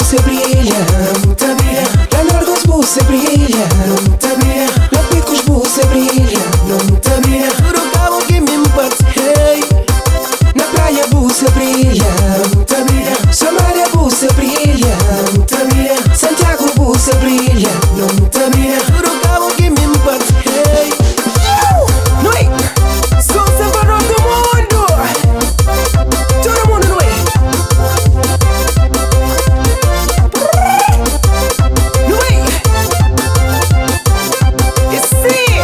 você brilha, muita brilha. Lá no Argos você brilha, muita brilha. Lá Picos você brilha, muita brilha. No Cabo que me empate, hey. Na praia você brilha, muita brilha. Somália você brilha, muita brilha. Santiago você brilha, muita brilha. No Cabo que me empate, hey. Não é? Sou o salvador do mundo. Todo mundo não é? Não é? E sim.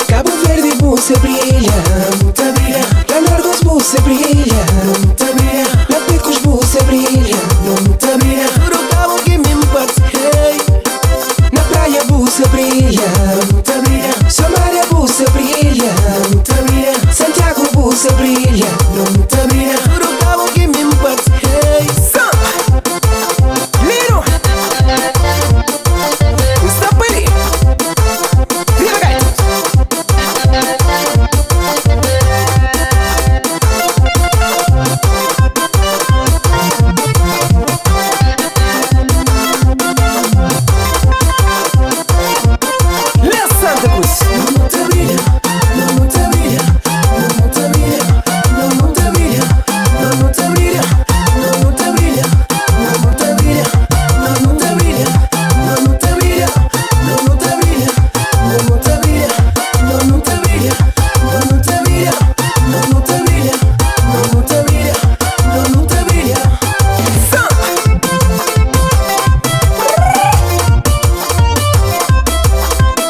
Cabo Verde você brilha, muita brilha. Lá no Argos você brilha, muita brilha. Lá Picos você brilha, muita brilha. No Cabo que me empate, hey. Na praia você brilha, muita brilha. Somália você brilha, muita brilha. Santiago você brilha, muita brilha. No Cabo que me empate, hey. Liro Stamperi Viva Gaita. Léo Santa Cruz. Muita brilha, muita brilha, muita brilha, muita brilha, muita brilha, muita brilha, muita brilha, muita brilha, muita brilha, muita brilha, muita brilha, muita brilha, muita brilha, muita brilha, muita brilha, muita brilha.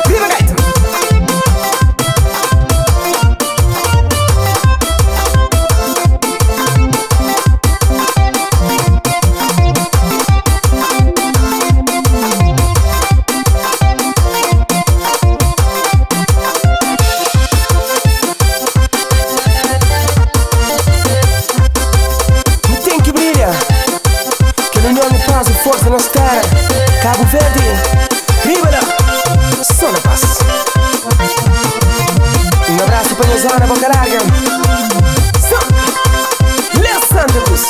Viva Gaita. Tem que brilhar, que l'unione e paz e forza non stare. Cabo Verde, Ribera, Zona Paz. Un abbraccio per la zona Boca Larga. Léo Santa Cruz.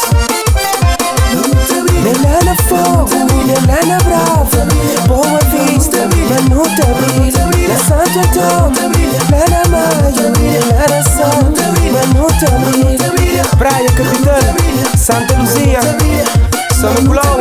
Nell'ana fogo, nell'ana brava, Boa Vista, Manuta brilha. Na Santo Antônio, Nana Maio, Nana Sol, Manuta brilha. Praia Capitã, Santa Luzia, São Nicolau.